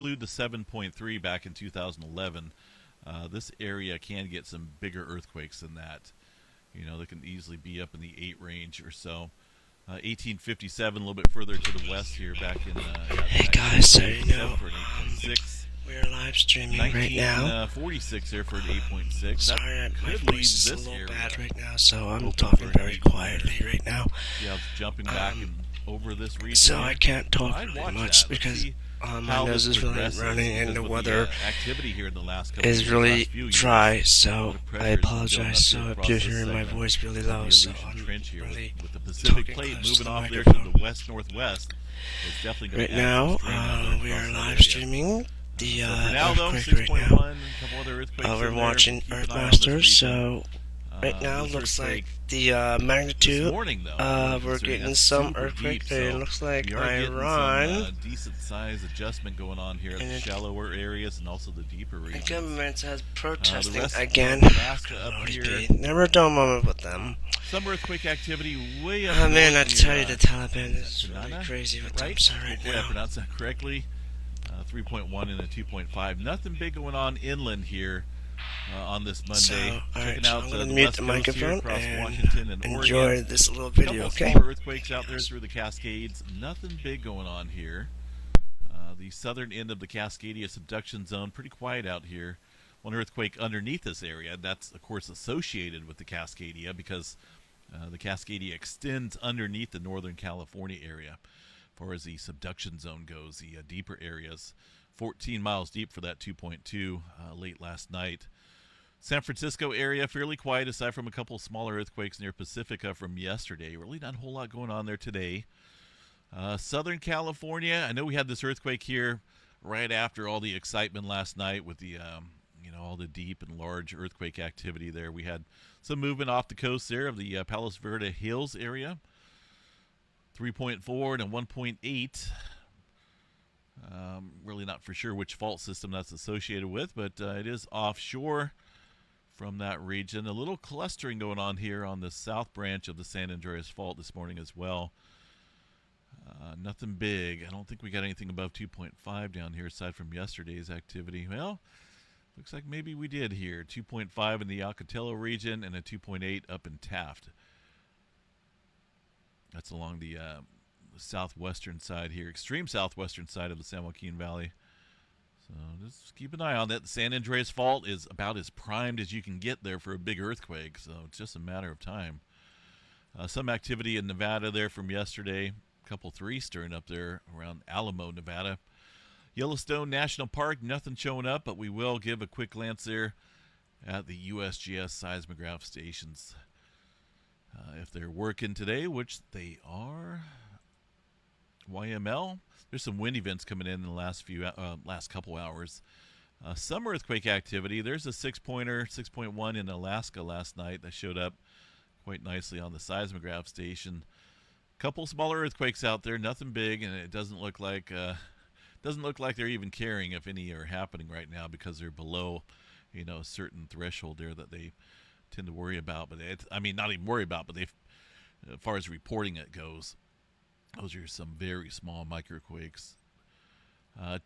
Include the 7.3 back in 2011, this area can get some bigger earthquakes than that. They can easily be up in the 8 range or so. 1857, a little bit further to the west here, back in Hey actually guys, so you 1857 know, for an 8.6. we're live streaming right now. 1946 there for an 8.6. That Sorry, my could lead voice is a this little area bad right now, so I'm open for talking an very 8 quietly right now. See how it's jumping back and over this region So here. I can't talk I'd really watch much that. Let's because see my how nose this is really progresses. running and Because the with weather the activity here in the last couple is years, really last few years, dry. a So lot of I pressure has been building up apologize. So here if across you're this hearing my segment voice really of the low, so Aleutian I'm Trench here really with the Pacific talking Plate close to moving the off there to microphone. the west-northwest. It's definitely going Right to add some now, strain out there we across are that live area. streaming the So for now, though, earthquake right now. 6.1, a couple other earthquakes We're in there. watching Keep an eye on this Earthmasters, region. so right now This looks like earthquake the this magnitude. morning, though, really We're concerning. getting That's some super earthquake. deep, It so looks like we are getting some Iran decent size adjustment going on here at and the shallower areas and also the deeper the regions. government has The protesting rest again. of Alaska up here, Never a dull moment with them. some earthquake activity way up Oh north man, I near tell you, the Taliban is Tanana, really crazy with them right? so right Hopefully I now. pronounced that correctly. 3.1 and a 2.5. Nothing big going on inland here on this Monday. Alright, Checking so out I'm the gonna mute west the coast here microphone across and Washington and enjoy Oregon. this little A video, couple okay? smaller earthquakes out there through the Cascades. Nothing big going on here. The southern end of the Cascadia subduction zone, pretty quiet out here. One earthquake underneath this area. That's, of course, associated with the Cascadia because the Cascadia extends underneath the Northern California area. As far as the subduction zone goes, the deeper areas, 14 miles deep for that 2.2 late last night. San Francisco area, fairly quiet aside from a couple smaller earthquakes near Pacifica from yesterday. Really not a whole lot going on there today. Southern California, I know we had this earthquake here right after all the excitement last night with the, all the deep and large earthquake activity there. We had some movement off the coast there of the Palos Verdes Hills area. 3.4 and a 1.8. Really not for sure which fault system that's associated with, but it is offshore from that region. A little clustering going on here on the south branch of the San Andreas Fault this morning as well. Nothing big. I don't think we got anything above 2.5 down here aside from yesterday's activity. Well, looks like maybe we did here. 2.5 in the Alcatello region and a 2.8 up in Taft. That's along the southwestern side here, extreme southwestern side of the San Joaquin Valley. So just keep an eye on that. The San Andreas Fault is about as primed as you can get there for a big earthquake, so it's just a matter of time. Some activity in Nevada there from yesterday. A couple 3 stirring up there around Alamo, Nevada. Yellowstone National Park, nothing showing up, but we will give a quick glance there at the USGS seismograph stations. If they're working today, which they are. YML. There's some wind events coming in the last couple hours. Some earthquake activity. There's a 6-pointer, 6.1 in Alaska last night that showed up quite nicely on the seismograph station. Couple smaller earthquakes out there, nothing big, and it doesn't look like they're even caring if any are happening right now because they're below, a certain threshold there that they tend to worry about. But not even worry about, but they, as far as reporting it goes, those are some very small microquakes.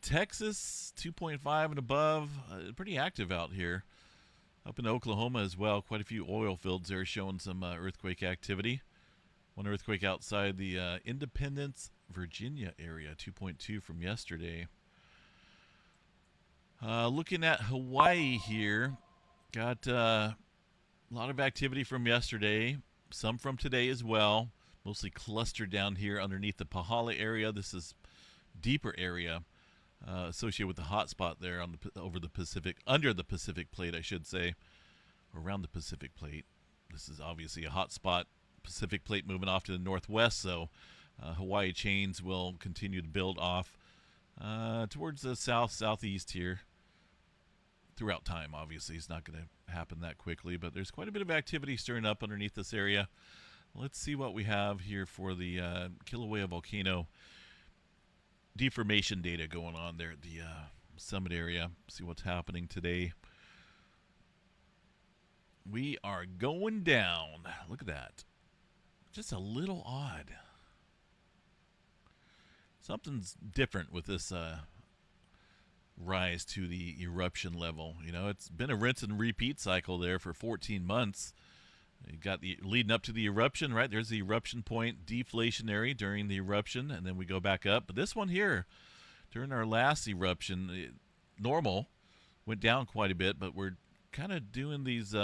Texas, 2.5 and above, pretty active out here. Up in Oklahoma as well, quite a few oil fields there showing some earthquake activity. One earthquake outside the Independence, Virginia area, 2.2 from yesterday. Looking at Hawaii here, got a lot of activity from yesterday, some from today as well. Mostly clustered down here underneath the Pahala area. This is deeper area associated with the hot spot there on under the Pacific Plate, I should say, around the Pacific Plate. This is obviously a hot spot. Pacific Plate moving off to the northwest, so Hawaii chains will continue to build off towards the southeast here throughout time. Obviously, it's not going to happen that quickly, but there's quite a bit of activity stirring up underneath this area. Let's see what we have here for the Kilauea volcano deformation data going on there at the summit area. See what's happening today. We are going down. Look at that. Just a little odd. Something's different with this rise to the eruption level. You know, it's been a rinse and repeat cycle there for 14 months. You got the leading up to the eruption, right? There's the eruption point, deflationary during the eruption, and then we go back up. But this one here, during our last eruption, normal, went down quite a bit, but we're kind of doing these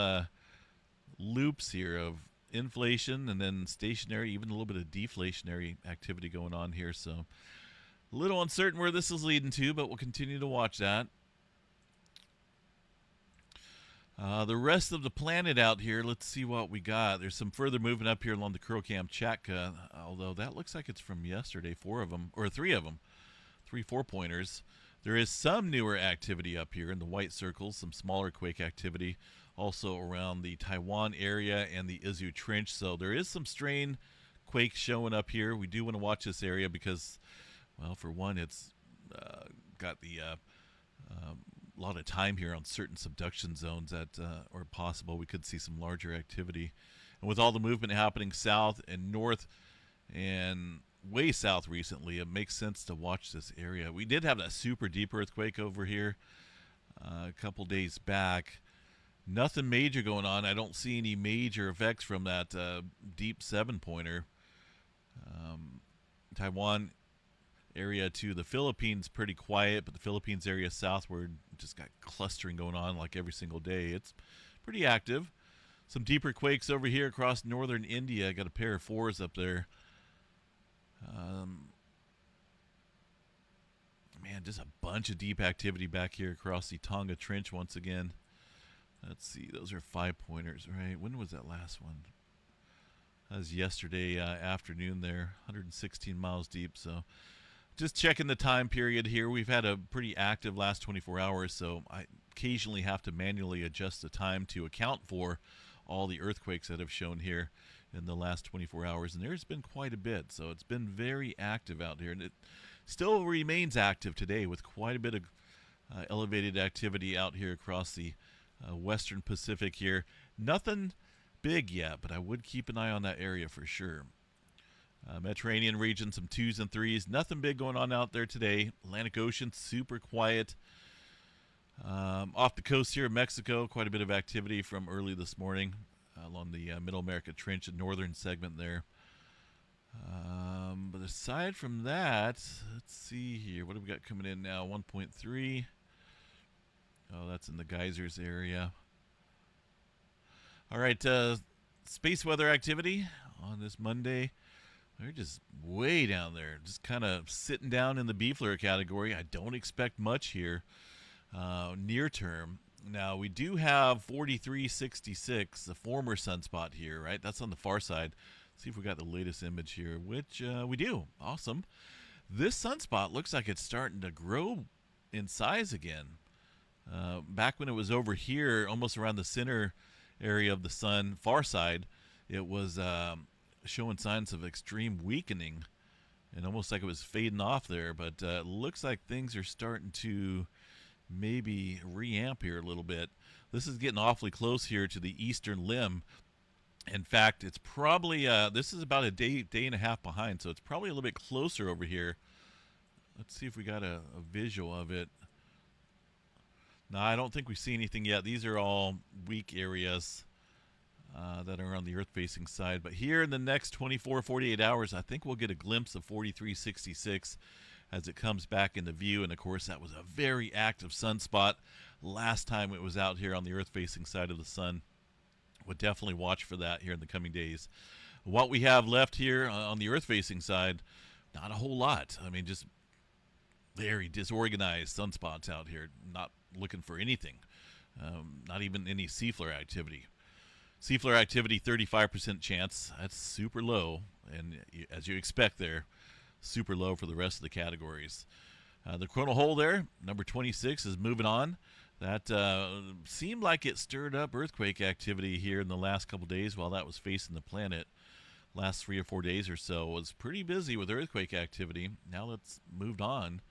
loops here of inflation and then stationary, even a little bit of deflationary activity going on here. So a little uncertain where this is leading to, but we'll continue to watch that. The rest of the planet out here, let's see what we got. There's some further movement up here along the Kurokamchatka, although that looks like it's from yesterday, 4 of them, or 3 of them, 3 4-pointers. There is some newer activity up here in the white circles, some smaller quake activity, also around the Taiwan area and the Izu Trench. So there is some strain quake showing up here. We do want to watch this area because, well, for one, it's got the a lot of time here on certain subduction zones that are possible. We could see some larger activity. And with all the movement happening south and north and way south recently, it makes sense to watch this area. We did have that super deep earthquake over here a couple days back. Nothing major going on. I don't see any major effects from that deep 7-pointer. Taiwan area to the Philippines pretty quiet, but the Philippines area southward just got clustering going on like every single day. It's pretty active. Some deeper quakes over here across northern India. Got a pair of 4s up there. Man, just a bunch of deep activity back here across the Tonga Trench once again. Let's see, those are 5-pointers, right? When was that last one? That was yesterday afternoon there, 116 miles deep. So just checking the time period here. We've had a pretty active last 24 hours, so I occasionally have to manually adjust the time to account for all the earthquakes that have shown here in the last 24 hours. And there's been quite a bit, so it's been very active out here. And it still remains active today with quite a bit of elevated activity out here across the western Pacific here. Nothing big yet, but I would keep an eye on that area for sure. Mediterranean region, some 2s and 3s. Nothing big going on out there today. Atlantic Ocean, super quiet. Off the coast here of Mexico, quite a bit of activity from early this morning along the Middle America Trench and northern segment there. But aside from that, let's see here. What have we got coming in now? 1.3. Oh, that's in the geysers area. All right, space weather activity on this Monday. They're just way down there, just kind of sitting down in the B-flare category. I don't expect much here near term. Now, we do have 4366, the former sunspot here, right? That's on the far side. Let's see if we got the latest image here, which we do. Awesome. This sunspot looks like it's starting to grow in size again. Back when it was over here, almost around the center area of the sun, far side, it was showing signs of extreme weakening and almost like it was fading off there. But it looks like things are starting to maybe reamp here a little bit. This is getting awfully close here to the eastern limb. In fact, it's probably, this is about a day and a half behind, so it's probably a little bit closer over here. Let's see if we got a visual of it. No, I don't think we see anything yet. These are all weak areas that are on the Earth-facing side. But here in the next 24, 48 hours, I think we'll get a glimpse of 4366 as it comes back into view. And, of course, that was a very active sunspot last time it was out here on the Earth-facing side of the sun. We'll definitely watch for that here in the coming days. What we have left here on the Earth-facing side, not a whole lot. I mean, just very disorganized sunspots out here, not looking for anything, not even any C-flare activity. C-flare activity, 35% chance. That's super low, and as you expect there, super low for the rest of the categories. The coronal hole there, number 26, is moving on. That seemed like it stirred up earthquake activity here in the last couple days while that was facing the planet. Last 3 or 4 days or so was pretty busy with earthquake activity. Now it's moved on.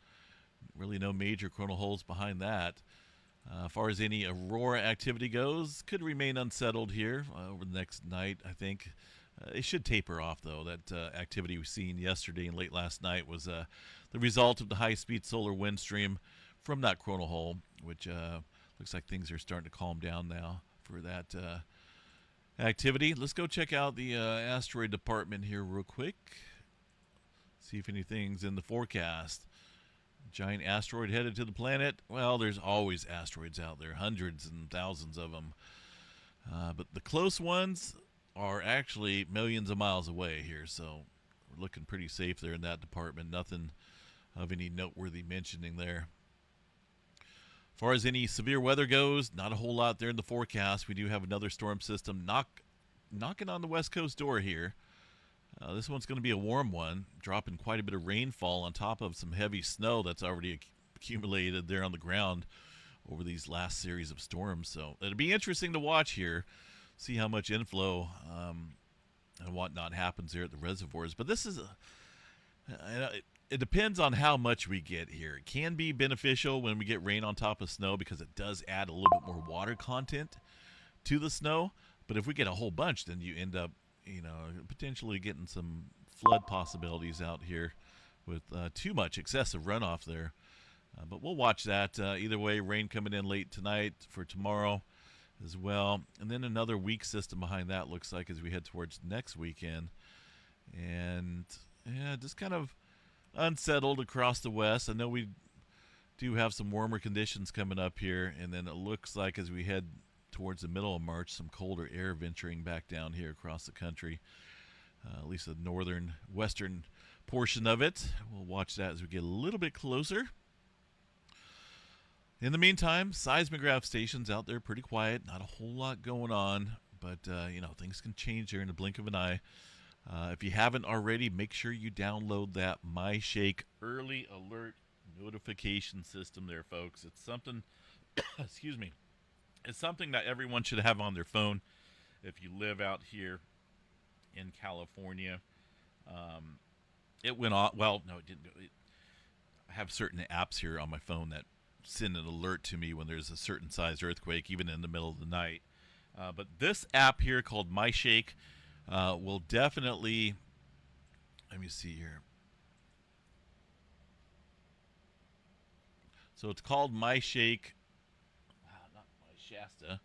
Really no major coronal holes behind that. As far as any aurora activity goes, could remain unsettled here over the next night, I think. It should taper off, though. That activity we've seen yesterday and late last night was the result of the high-speed solar wind stream from that coronal hole, which looks like things are starting to calm down now for that activity. Let's go check out the asteroid department here real quick. See if anything's in the forecast. Giant asteroid headed to the planet. Well, there's always asteroids out there, hundreds and thousands of them. But the close ones are actually millions of miles away here, so we're looking pretty safe there in that department. Nothing of any noteworthy mentioning there. As far as any severe weather goes, not a whole lot there in the forecast. We do have another storm system knocking on the west coast door here. This one's going to be a warm one, dropping quite a bit of rainfall on top of some heavy snow that's already accumulated there on the ground over these last series of storms. So it'll be interesting to watch here, see how much inflow and whatnot happens here at the reservoirs. But this is it depends on how much we get here. It can be beneficial when we get rain on top of snow because it does add a little bit more water content to the snow. But if we get a whole bunch, then you end up potentially getting some flood possibilities out here with too much excessive runoff there. But we'll watch that. Either way, rain coming in late tonight for tomorrow as well. And then another weak system behind that looks like as we head towards next weekend. And yeah, just kind of unsettled across the west. I know we do have some warmer conditions coming up here. And then it looks like as we head towards the middle of March, some colder air venturing back down here across the country, at least the northern western portion of it. We'll watch that as we get a little bit closer. In the meantime, seismograph stations out there pretty quiet, not a whole lot going on, but things can change here in the blink of an eye. If you haven't already, make sure you download that MyShake early alert notification system there, folks. It's something excuse me. It's something that everyone should have on their phone if you live out here in California. It went on. Well, no, it didn't go. I have certain apps here on my phone that send an alert to me when there's a certain sized earthquake, even in the middle of the night. But this app here called MyShake will definitely. Let me see here. So it's called MyShake. Shasta.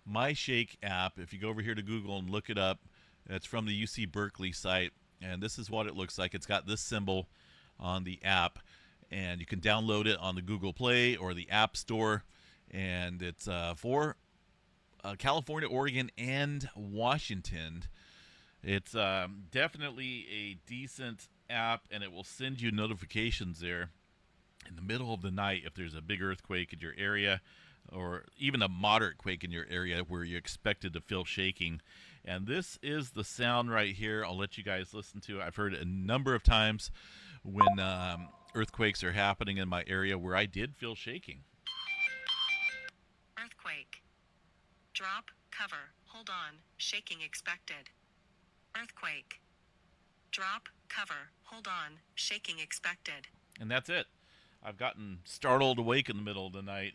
MyShake app. If you go over here to Google and look it up, it's from the UC Berkeley site, and this is what it looks like. It's got this symbol on the app, and you can download it on the Google Play or the App Store, and it's for California, Oregon, and Washington. It's definitely a decent app, and it will send you notifications there in the middle of the night if there's a big earthquake in your area, or even a moderate quake in your area where you're expected to feel shaking. And this is the sound right here. I'll let you guys listen to it. I've heard it a number of times when earthquakes are happening in my area where I did feel shaking. Earthquake. Drop, cover, hold on, shaking expected. Earthquake. Drop, cover, hold on, shaking expected. And that's it. I've gotten startled awake in the middle of the night.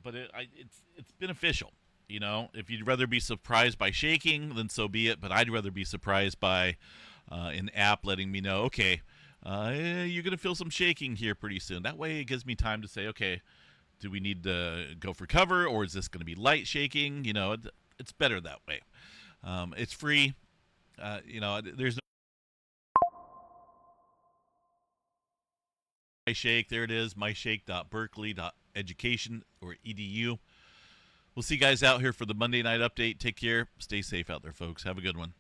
But it's beneficial. If you'd rather be surprised by shaking, then so be it. But I'd rather be surprised by an app letting me know, okay, you're going to feel some shaking here pretty soon. That way it gives me time to say, okay, do we need to go for cover, or is this going to be light shaking? It's better that way. It's free. There's no MyShake. There it is, myshake.berkeley.education or edu. We'll see you guys out here for the Monday night update. Take care. Stay safe out there, folks. Have a good one.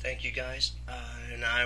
Thank you guys, and I